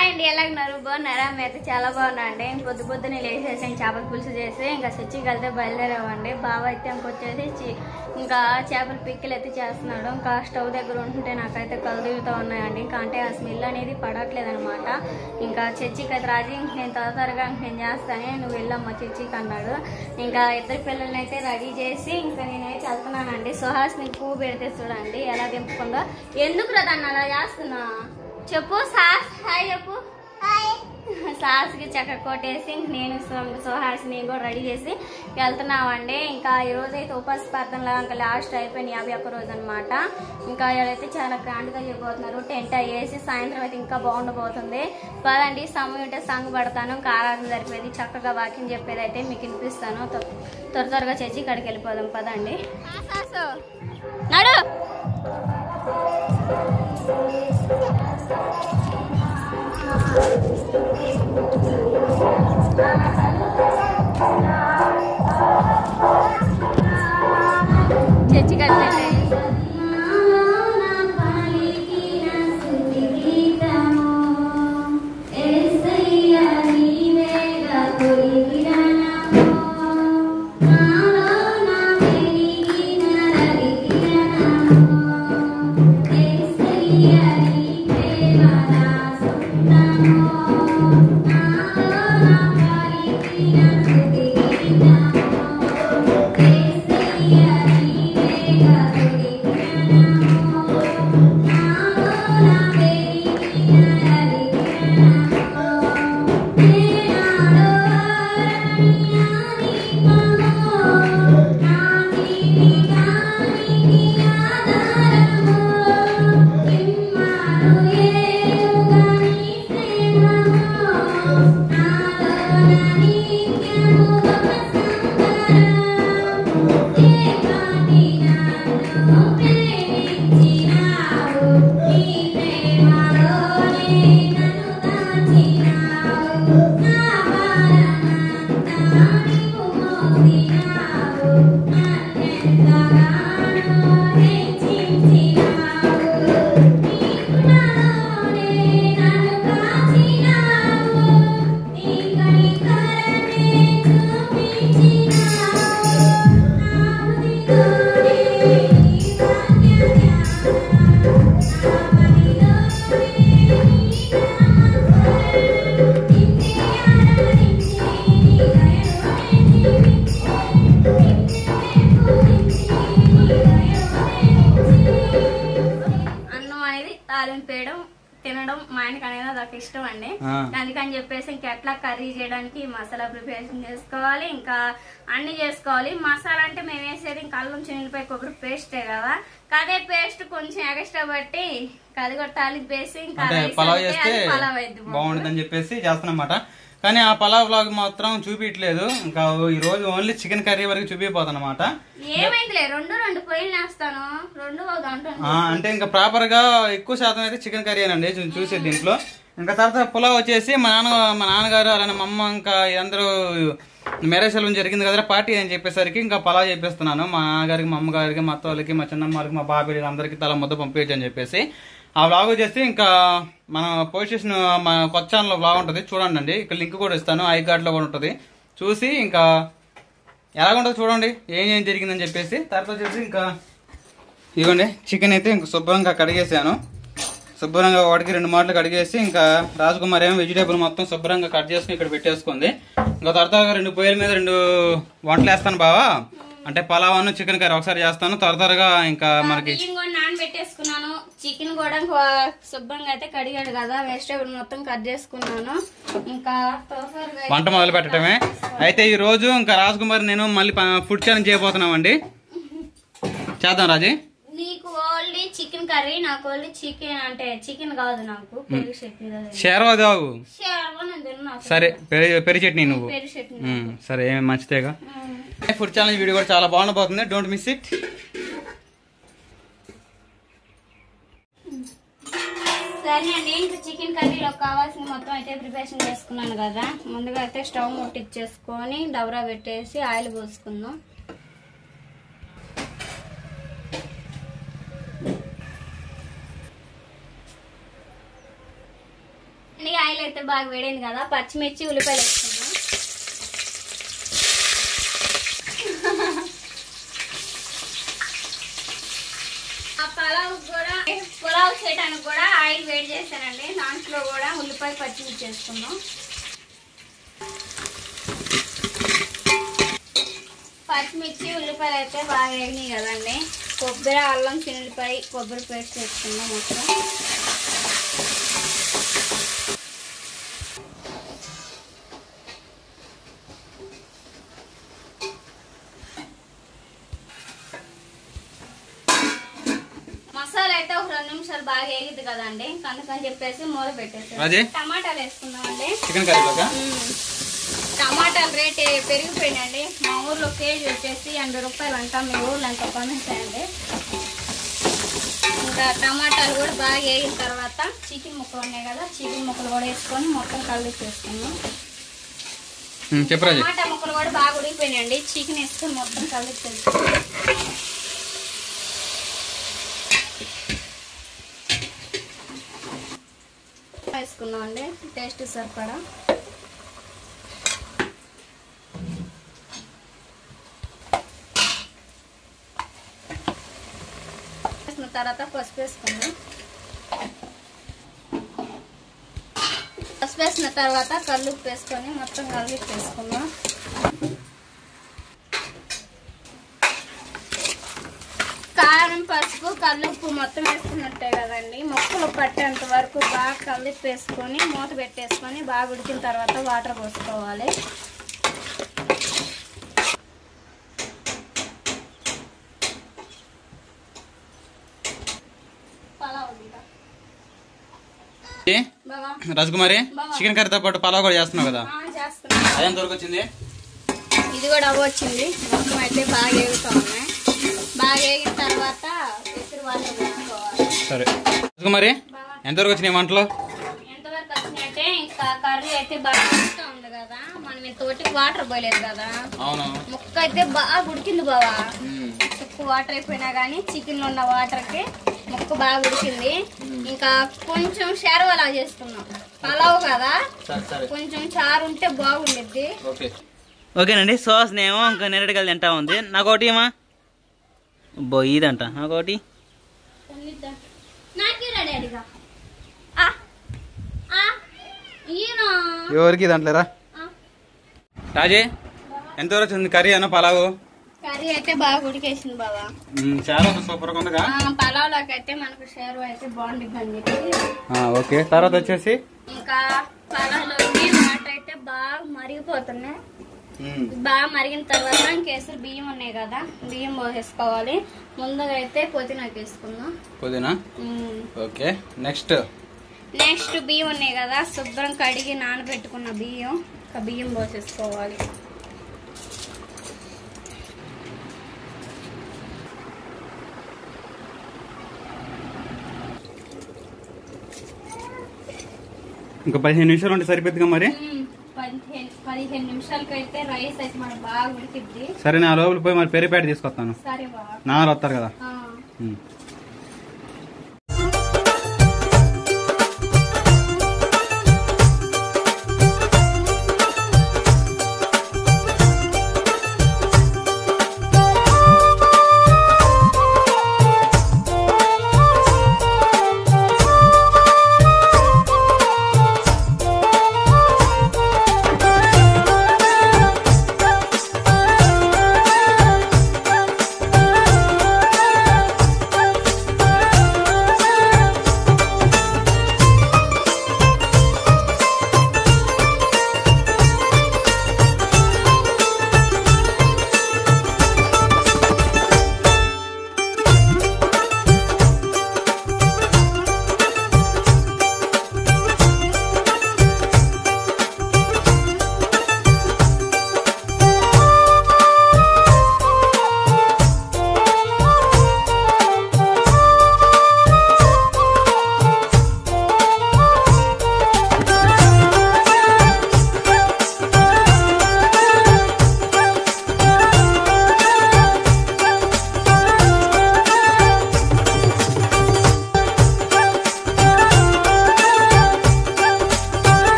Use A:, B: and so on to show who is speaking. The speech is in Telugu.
A: హాయ్ అండి, ఎలా ఉన్నారు? బాగున్నారా? మేమైతే చాలా బాగున్నా అండి. పొద్దు పొద్దునే లేచేసి చేపల పులుసు చేసి ఇంకా చర్చికి వెళ్తే బయలుదేరామండి. బావ అయితే ఇంకొచ్చేసి ఇంకా చేపల పిక్కలు అయితే చేస్తున్నాడు. ఇంకా స్టవ్ దగ్గర ఉంటుంటే నాకైతే కళ్ళు తిరుగుతూ ఉన్నాయండి. ఇంకా అంటే ఆ స్మెల్ అనేది పడట్లేదు అనమాట. ఇంకా చర్చికి అయితే రాజీ నేను త్వరగా నేను చేస్తానే, నువ్వు వెళ్ళమ్మా చర్చికి అన్నాడు. ఇంకా ఇద్దరు పిల్లల్ని అయితే రెడీ చేసి ఇంకా నేనైతే వెళ్తున్నానండి. సుహాస్ని పువ్వు పెడితే చూడండి ఎలా దింపుకుందో. ఎందుకు దాన్ని అలా చేస్తున్నా చెప్పు. హాయ్ చెప్పు. సాస్కి చక్కెర కొట్టేసి నేను సుహాసిని కూడా రెడీ చేసి వెళ్తున్నామండి. ఇంకా ఈ రోజు అయితే ఉపాస ప్రార్థనలో ఇంకా లాస్ట్ అయిపోయింది 51 రోజు అనమాట. ఇంకా ఇవాళైతే చాలా గ్రాండ్గా చేయబోతున్నారు. టెంట్ వేసి సాయంత్రం అయితే ఇంకా బాగుండబోతుంది. పదండి, సమయం ఉంటే సాంగ్ పడతాను. ఇంకా ఆరాధన జరిపేది చక్కగా వాకింగ్ చెప్పేది అయితే మీకు వినిపిస్తాను. త్వరగా చర్చి ఇక్కడికి వెళ్ళిపోదాం. పదండి నడు. చర్చి కట్టండి. తినడం మా ఆయనకి అనేది అదొక ఇష్టం అండి. అందుకని చెప్పేసి ఇంకెట్లా కర్రీ చేయడానికి మసాలా ప్రిపరేషన్ చేసుకోవాలి, ఇంకా అన్ని చేసుకోవాలి. మసాలా అంటే మేము వేసేది ఇంకా అల్లం చిన్నిపాయ కొబ్బరి పేస్టే కదా. అదే పేస్ట్ కొంచెం ఎక్స్ట్రా బట్టి అది కూడా తాలింపు వేసి ఇంకా
B: పలావ్ చేస్తే బాగుంటుందని చెప్పేసి చేస్తున్నమాట. కానీ ఆ పలావ్ వ్లాగ్ మాత్రం చూపించలేదు. ఇంకా ఈ రోజు ఓన్లీ చికెన్ కర్రీ వరకు చూపిపోతానమాట. అంటే ఇంకా ప్రాపర్ గా ఎక్కువ శాతం అయితే చికెన్ కర్రీ అనండి చూసేది దీంట్లో. ఇంకా తర్వాత పులావ్ వచ్చేసి మా నాన్నగారు అలానే మా అమ్మ ఇంకా అందరూ మ్యారేజ్ సెలవు జరిగింది కదా పార్టీ అని చెప్పేసరికి ఇంకా పలావ్ చెప్పేస్తున్నాను. మా నాన్నగారికి, మా అమ్మగారికి, మా అత్త వాళ్ళకి, మా చిన్నమ్మకి, మా బాబాయ్ అందరికి తల ముద్ద పంపించు అని చెప్పేసి ఆ వ్లాగ్ వచ్చేసి ఇంకా మన పోస్ట్ చేసిన మన కొత్త ఛానల్ వ్లాగ్ ఉంటుంది చూడండి. ఇక్కడ లింక్ కూడా ఇస్తాను, ఐ కార్డ్ లో కూడా ఉంటుంది. చూసి ఇంకా ఎలాగుంటుంది చూడండి ఏం జరిగిందని చెప్పేసి. తర్వాత వచ్చేసి ఇంకా ఇదిగోండి చికెన్ అయితే ఇంకా శుభ్రంగా కడిగేసాను. శుభ్రంగా వాటికి 2 మాటలు కడిగేసి ఇంకా రాజకుమార్ ఏమో వెజిటేబుల్ మొత్తం శుభ్రంగా కట్ చేసుకుని ఇక్కడ పెట్టేసుకుంది. ఇంకా తర్వాత 2 పొయ్యిల మీద 2 వంటలు వేస్తాను బావా. అంటే పలావ్ అను చికెన్ కర్రీ ఒకసారి చేస్తాను. త్వరగా ఇంకా మనకి
A: నానబెట్టేసుకున్నాను. చికెన్ కూడా శుభ్రంగా అయితే కడిగాడు కదా, వెజిటేబుల్ మొత్తం కట్ చేసుకున్నాను. ఇంకా
B: వంట మొదలు పెట్టడమే. అయితే ఈ రోజు ఇంకా రాజకుమార్ నేను మళ్ళీ ఫుడ్ ఛాలెంజ్ చేయబోతున్నామండి. చేద్దాం రాజీ.
A: నీకు ఓన్లీ చికెన్ కర్రీ, నాకు ఓన్లీ చికెన్ అంటే చికెన్ కాదు, నాకు పెరుగు చట్నీ.
B: సరే పెరుగు చట్నీ నువ్వు సరే మంచిదేగా. ఫుడ్ ఛాలెంజ్ వీడియో కూడా చాలా బాగుండబోతుంది. Don't miss it.
A: సరే అండి, ఇంకా చికెన్ కర్రీలో కావాల్సిన మొత్తం అయితే ప్రిపరేషన్ చేసుకున్నాను కదా. ముందుగా అయితే స్టవ్ ముట్టించేసుకొని డబరా పెట్టేసి ఆయిల్ పోసుకుందాం. ఆయిల్ ఆయిల్ అయితే బాగా వేడైంది కదా, పచ్చిమిర్చి ఉల్లిపాయలు వేసుకున్నాం. ఆ పులావ్ చేయడానికి కూడా ఆయిల్ వేడి చేశానండి. దాంట్లో కూడా ఉల్లిపాయ పచ్చిమిర్చి వేసుకున్నాం. పచ్చిమిర్చి ఉల్లిపాయలు అయితే బాగా వేగినాయి కదండి. కొబ్బరి, అల్లం, చిన్నులపాయ, కొబ్బరి పేస్ట్ వేసుకున్నాం మొత్తం. మసాలా అయితే ఒక 2 నిమిషాలు బాగా వేగిద్ది కదండి, అందుకని చెప్పేసి మూత పెట్టేసి టమాటాలు వేసుకుందామండి. టమాటాలు రేట్ పెరిగిపోయినండి. మా ఊర్లో కేజీ వచ్చేసి 80 రూపాయలు అంట. మీ ఊర్లో ఎంత పంపిస్తాయండి. ఇంకా టమాటాలు కూడా బాగా వేగిన తర్వాత చికెన్ ముక్కలు ఉన్నాయి కదా, చికెన్ ముక్కలు కూడా వేసుకొని మొత్తం కలిపి వేసుకున్నాం. టమాటా ముక్కలు కూడా బాగా ఉడికిపోయినాయండి. చికెన్ వేసుకొని మొత్తం కలిపి వేసుకున్నాం అండి టేస్ట్ సరిపడా. తర్వాత పసుపు వేసుకున్నాం. పసుపు వేసిన తర్వాత కల్లుప్పు వేసుకొని మొత్తం కలిపి వేసుకున్నాం. కారం, పసుపు, కల్లుప్పు మొత్తం వేసుకున్నట్టే కదండి. ముక్కలు పట్టేంత వరకు బాగా కలిపి వేసుకొని మూత పెట్టేసుకొని బాగా ఉడికిన తర్వాత వాటర్ పోసుకోవాలి.
B: రాజకుమారి, చికెన్ కర్రీతో పాటు పలావ్ కూడా చేస్తున్నావు కదా, అదేంత వరకు వచ్చింది?
A: ఇది కూడా అవ్వచ్చింది. మొత్తం అయితే బాగా వేగుతా ఉన్నాయి. బాగా వేగిన తర్వాత
B: సరే రాజకుమారి, ఎంతవరకు వచ్చినాయి వంటలు?
A: ఎంతవరకు వచ్చినాయంటే ఇంకా కర్రీ అయితే బాగా ఉంది కదా, మనం ఇంతవరకు వాటర్ పోయలేదు కదా.
B: అవును,
A: ముక్క అయితే బాగా ఉడికింది బావా. ఎక్కువ వాటర్ అయిపోయినా కానీ చికెన్ లో ఉన్న వాటర్ కి ముక్క బాగా ఉడికింది. ఇంకా కొంచెం షేర్వాలా చేసుకున్నాం. పలావ్ కదా, కొంచెం చారు ఉంటే బాగుండిద్ది.
B: ఓకేనండి. సువాసన ఏమో ఇంకా నేరేడుకాయలు తింటా ఉంది. నాకోటి ఏమా ఇదంట, నాకోటి ఎవరికి దాంట్లేరా. రాజే, ఎంతవరకు వచ్చింది కర్రీ అన్న పలావు?
A: కర్రీ అయితే బాగా ఉడికేసింది బాబా.
B: చాలా సూపర్ గా ఉందిగా.
A: పలావ్లోకి అయితే మనకు షేర్వా అయితే బాగుంటుంది అని చెప్పి.
B: ఓకే, తర్వాత వచ్చేసి
A: ఇంకా పలావ్లోకి వాటర్ అయితే బాగా మరిగిపోతున్నాయి. బాగా మరిగిన తర్వాత కేసరి బియ్యం ఉన్నాయి కదా, బియ్యం పోసేసుకోవాలి. ముందుగా అయితే పుదీనాకి వేసుకుందాం.
B: పుదీనా. ఓకే, నెక్స్ట్
A: బియ్యం ఉన్నాయి కదా, శుభ్రం కడిగి నానబెట్టుకున్న బియ్యం, బియ్యం పోసేసుకోవాలి.
B: ఇంకా 15 నిమిషాలు ఉంటే సరిపోద్దిగా మరి.
A: 15 నిమిషాలకి అయితే రైస్ అయితే మనకు బాగా ఉడికిద్ది.
B: సరే, నా లోపల పోయి మరి పెరిపేట తీసుకొస్తాను.
A: సరే బాబా,
B: నాన్న వస్తారు కదా.